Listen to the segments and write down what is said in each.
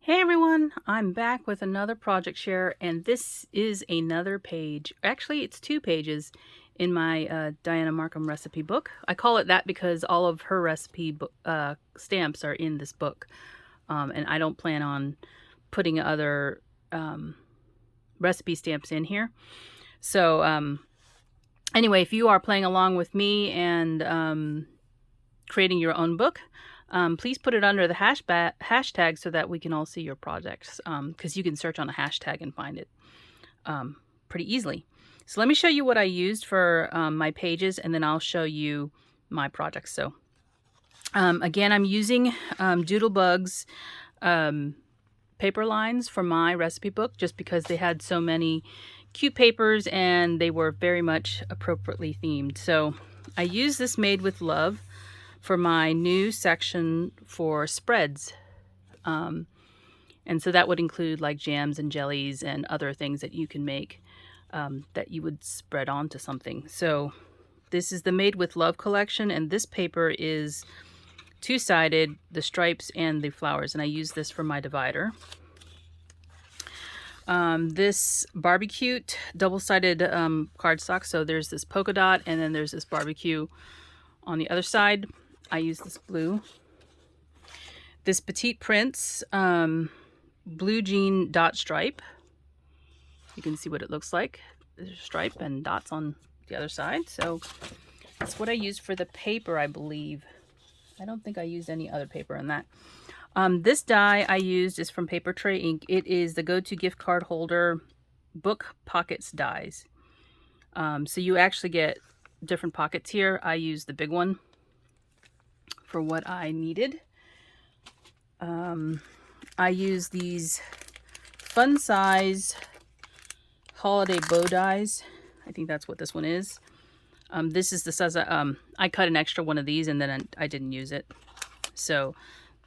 Hey everyone, I'm back with another project share, and this is another page. Actually, it's 2 pages in my Dianna Marcum recipe book. I call it that because all of her recipe stamps are in this book, and I don't plan on putting other recipe stamps in here. So anyway, if you are playing along with me and creating your own book, please put it under the hashtag so that we can all see your projects, because you can search on a hashtag and find it pretty easily. So let me show you what I used for my pages, and then I'll show you my projects. So again, I'm using Doodlebug's paper lines for my recipe book just because they had so many cute papers and they were very much appropriately themed. So I use this Made with Love for my new section for spreads. And so that would include like jams and jellies and other things that you can make that you would spread onto something. So this is the Made with Love collection, and this paper is two-sided, the stripes and the flowers, and I use this for my divider. This barbecue double-sided cardstock, so there's this polka dot and then there's this barbecue on the other side. I use this blue. This Petite Prince blue jean dot stripe. You can see what it looks like. There's a stripe and dots on the other side. So that's what I used for the paper, I believe. I don't think I used any other paper in that. This die I used is from Paper Tray Ink. It is the go-to gift card holder book pockets dies. So you actually get different pockets here. I used the big one for what I needed. I use these fun size holiday bow dies. I think that's what this one is. This is the size I cut an extra one of these and then I didn't use it. So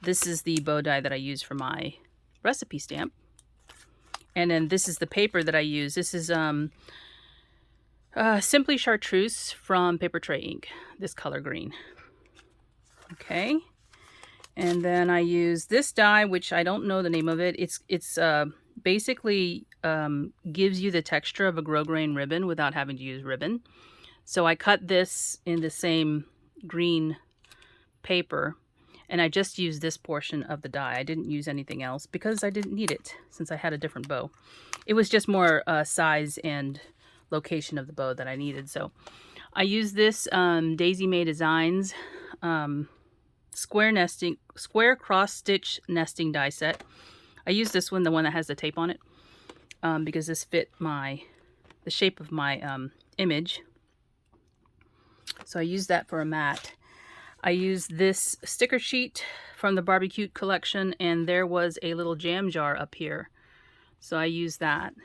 this is the bow die that I use for my recipe stamp. And then this is the paper that I use. This is Simply Chartreuse from Paper Tray Ink, this color green. Okay, and then I use this die, which I don't know the name of it. It's basically gives you the texture of a grosgrain ribbon without having to use ribbon. So I cut this in the same green paper, and I just used this portion of the die. I didn't use anything else because I didn't need it since I had a different bow. It was just more size and location of the bow that I needed. So I use this Daisy May Designs square cross stitch nesting die set. I use this one, the one that has the tape on it, because this fit the shape of my image. So I use that for a mat. I used this sticker sheet from the barbecue collection, and there was a little jam jar up here. So I used that.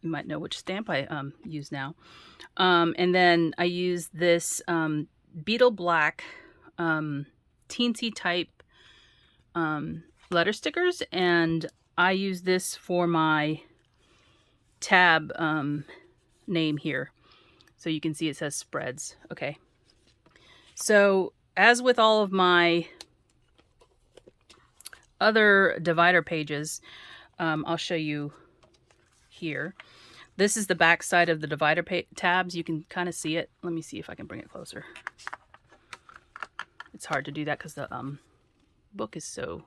You might know which stamp I use now. And then I used this Beetle Black teensy type letter stickers, and I use this for my tab name here. So you can see it says spreads. Okay. So as with all of my other divider pages, I'll show you here. This is the back side of the divider tabs. You can kind of see it. Let me see if I can bring it closer. It's hard to do that because the book is so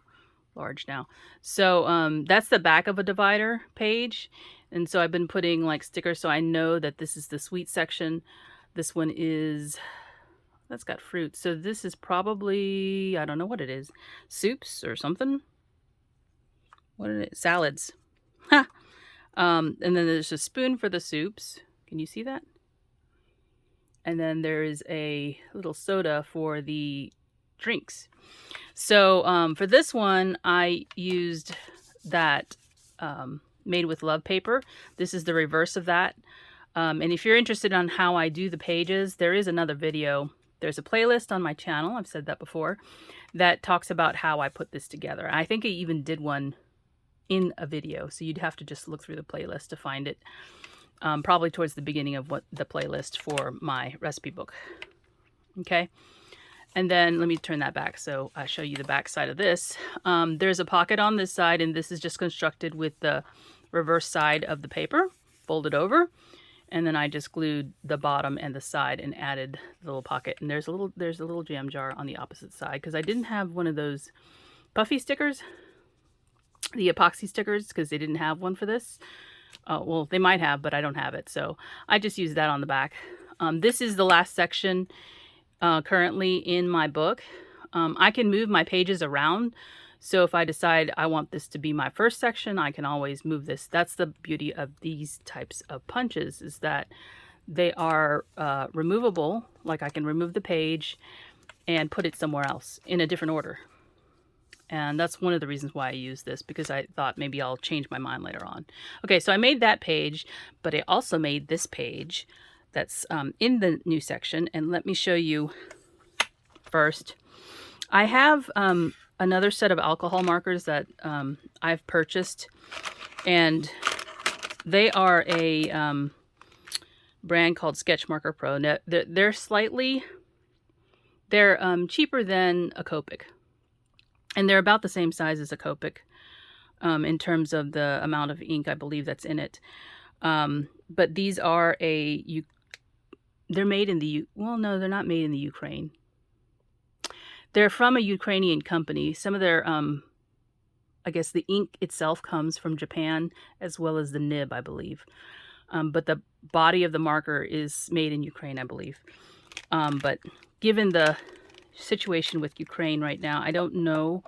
large now. So that's the back of a divider page. And so I've been putting like stickers so I know that this is the sweet section. This one is, that's got fruit. So this is probably, I don't know what it is. Soups or something. What is it? Salads. Ha! And then there's a spoon for the soups. Can you see that? And then there is a little soda for the drinks. So for this one, I used that Made with Love paper. This is the reverse of that. And if you're interested on how I do the pages, there is another video. There's a playlist on my channel, I've said that before, that talks about how I put this together. I think I even did one in a video, so you'd have to just look through the playlist to find it. Probably towards the beginning of the playlist for my recipe book. Okay. And then let me turn that back so I show you the back side of this. There's a pocket on this side, and this is just constructed with the reverse side of the paper folded over. And then I just glued the bottom and the side and added the little pocket. And there's a little jam jar on the opposite side because I didn't have one of those puffy stickers, the epoxy stickers, because they didn't have one for this. Well, they might have, but I don't have it. So I just used that on the back. This is the last section currently in my book. I can move my pages around. So if I decide I want this to be my first section, I can always move this. That's the beauty of these types of punches, is that they are removable. Like I can remove the page and put it somewhere else in a different order. And that's one of the reasons why I use this, because I thought maybe I'll change my mind later on. Okay, so I made that page, but I also made this page that's in the new section. And let me show you first. I have another set of alcohol markers that I've purchased, and they are a brand called Sketch Marker Pro. Now, they're cheaper than a Copic, and they're about the same size as a Copic in terms of the amount of ink I believe that's in it. But these are they're made in the well, no, they're not made in the Ukraine. They're from a Ukrainian company. Some of their, I guess the ink itself comes from Japan, as well as the nib, I believe. But the body of the marker is made in Ukraine, I believe. But given the situation with Ukraine right now, I don't know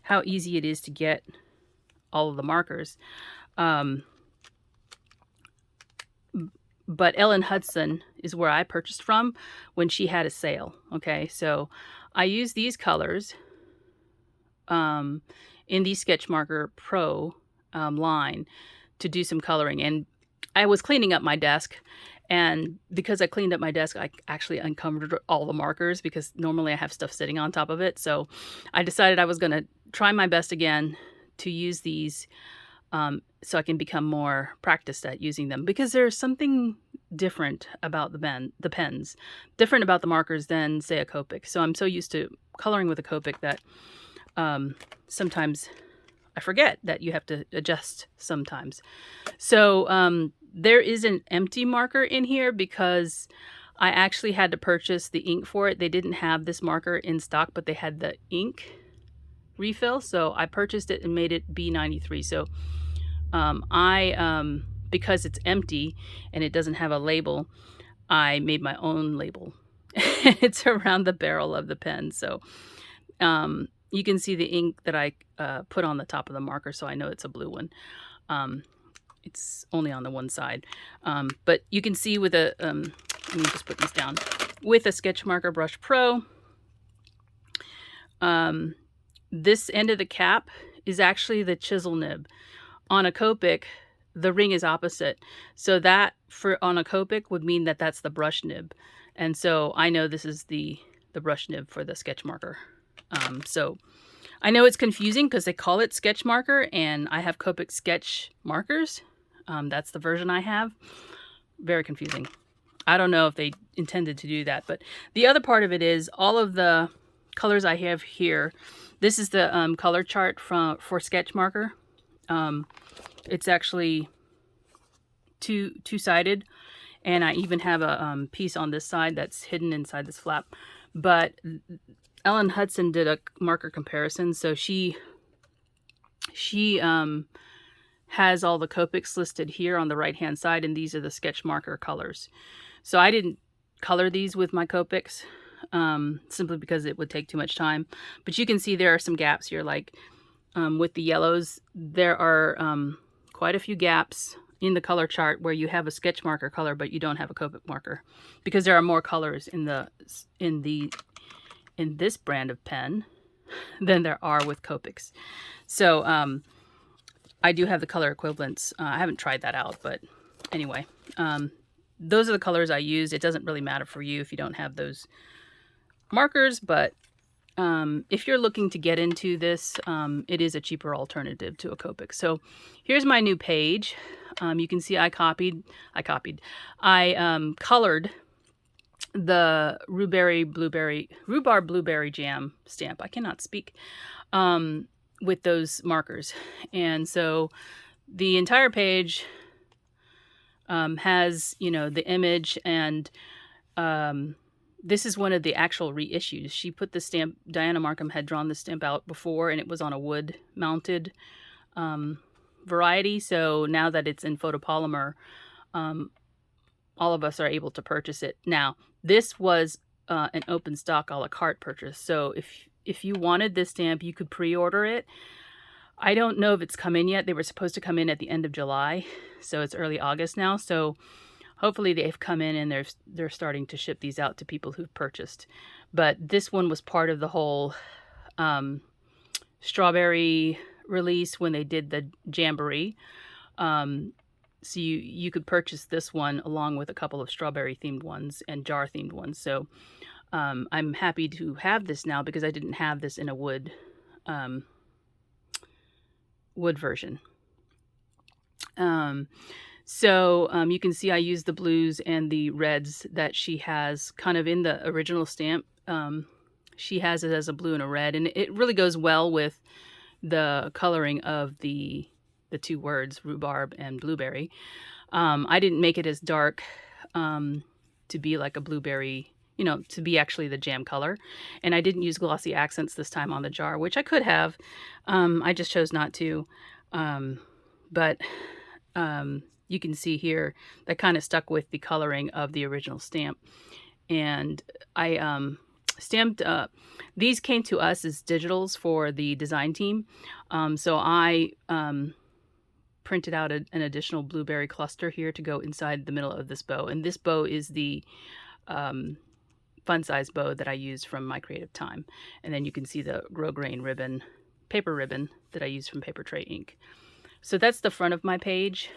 how easy it is to get all of the markers. But Ellen Hudson is where I purchased from when she had a sale. Okay, so I use these colors in the Sketch Marker Pro line to do some coloring. And I was cleaning up my desk, and because I cleaned up my desk, I actually uncovered all the markers, because normally I have stuff sitting on top of it. So I decided I was going to try my best again to use these so I can become more practiced at using them, because there's something different about the pens, different about the markers than, say, a Copic. So I'm so used to coloring with a Copic that sometimes I forget that you have to adjust sometimes. So there is an empty marker in here because I actually had to purchase the ink for it. They didn't have this marker in stock, but they had the ink refill. So I purchased it and made it B93. So because it's empty and it doesn't have a label, I made my own label. It's around the barrel of the pen. So you can see the ink that I put on the top of the marker, so I know it's a blue one. It's only on the one side. But you can see with a, let me just put these down, with a Sketch Marker Brush Pro, this end of the cap is actually the chisel nib. On a Copic, the ring is opposite. So that on a Copic would mean that that's the brush nib. And so I know this is the brush nib for the sketch marker. So I know it's confusing because they call it sketch marker, and I have Copic sketch markers. That's the version I have. Very confusing. I don't know if they intended to do that, but the other part of it is all of the colors I have here. This is the color chart for sketch marker. It's actually two-sided, and I even have a piece on this side that's hidden inside this flap. But Ellen Hudson did a marker comparison, so she has all the Copics listed here on the right-hand side, and these are the sketch marker colors. So I didn't color these with my Copics, simply because it would take too much time. But you can see there are some gaps here, like with the yellows, there are quite a few gaps in the color chart where you have a sketch marker color, but you don't have a Copic marker, because there are more colors in this brand of pen than there are with Copics. So I do have the color equivalents. I haven't tried that out, but anyway, those are the colors I use. It doesn't really matter for you if you don't have those markers, but if you're looking to get into this, it is a cheaper alternative to a Copic. So here's my new page. You can see I colored the rhubarb blueberry jam stamp. I cannot speak, with those markers. And so the entire page has, you know, the image, and this is one of the actual reissues. She put the stamp, Dianna Marcum had drawn the stamp out before, and it was on a wood mounted variety. So now that it's in photopolymer, all of us are able to purchase it. Now, this was an open stock a la carte purchase. So if you wanted this stamp, you could pre-order it. I don't know if it's come in yet. They were supposed to come in at the end of July, so it's early August now. So hopefully they've come in and they're starting to ship these out to people who've purchased. But this one was part of the whole strawberry release when they did the jamboree. So you could purchase this one along with a couple of strawberry themed ones and jar themed ones. So I'm happy to have this now because I didn't have this in a wood version. So you can see I used the blues and the reds that she has kind of in the original stamp. She has it as a blue and a red, and it really goes well with the coloring of the two words, rhubarb and blueberry. I didn't make it as dark to be like a blueberry, you know, to be actually the jam color. And I didn't use glossy accents this time on the jar, which I could have. I just chose not to. But you can see here that kind of stuck with the coloring of the original stamp. And I stamped, these came to us as digitals for the design team. So I printed out an additional blueberry cluster here to go inside the middle of this bow. And this bow is the fun size bow that I used from my creative time. And then you can see the grosgrain ribbon, paper ribbon that I used from Paper Tray Ink. So that's the front of my page.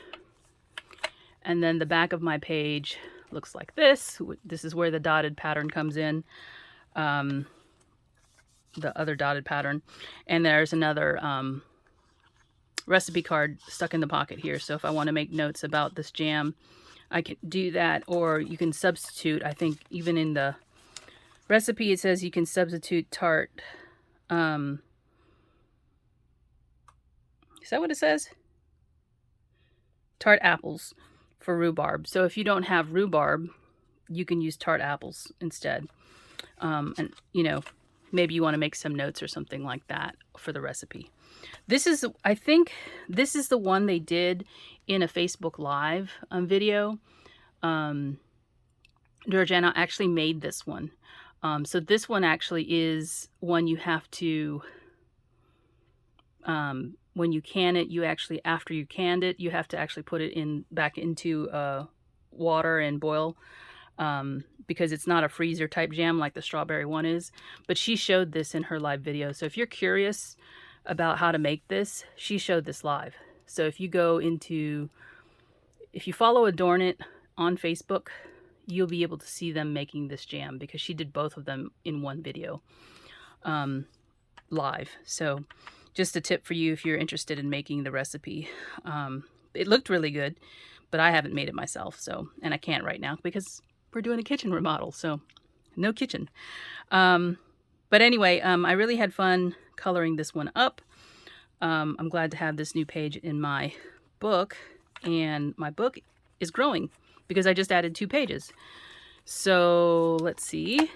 And then the back of my page looks like this. This is where the dotted pattern comes in. The other dotted pattern. And there's another recipe card stuck in the pocket here. So if I want to make notes about this jam, I can do that. Or you can substitute, I think even in the recipe it says you can substitute tart. Is that what it says? Tart apples for rhubarb. So if you don't have rhubarb, you can use tart apples instead. And you know, maybe you want to make some notes or something like that for the recipe. This is, I think, this is the one they did in a Facebook Live video. Georgiana actually made this one. So this one actually is one you have to, when you can it, you actually, after you canned it, you have to actually put it back into water and boil. Because it's not a freezer type jam like the strawberry one is. But she showed this in her live video. So if you're curious about how to make this, she showed this live. So if you go into, if you follow AdornIt on Facebook, you'll be able to see them making this jam because she did both of them in one video live. So just a tip for you if you're interested in making the recipe. It looked really good, but I haven't made it myself. So, and I can't right now because we're doing a kitchen remodel, so no kitchen. But anyway, I really had fun coloring this one up. I'm glad to have this new page in my book, and my book is growing because I just added 2 pages. So let's see.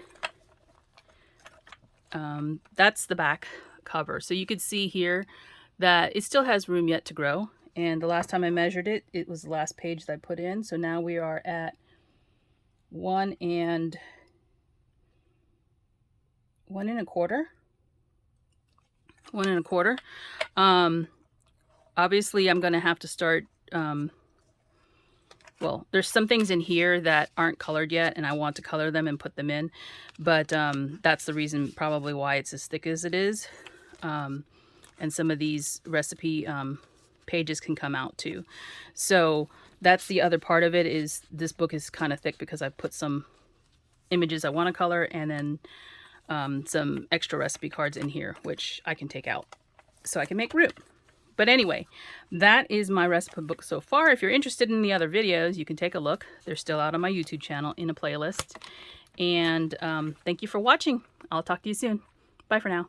That's the back cover. So you could see here that it still has room yet to grow. And the last time I measured it, it was the last page that I put in. So now we are at 1 1 1/4. 1 1/4. Obviously I'm going to have to start, well, there's some things in here that aren't colored yet and I want to color them and put them in, but that's the reason probably why it's as thick as it is. And some of these recipe pages can come out too. So that's the other part of it, is this book is kind of thick because I put some images I want to color and then some extra recipe cards in here, which I can take out so I can make room. But anyway, that is my recipe book so far. If you're interested in the other videos, you can take a look. They're still out on my YouTube channel in a playlist. And thank you for watching. I'll talk to you soon. Bye for now.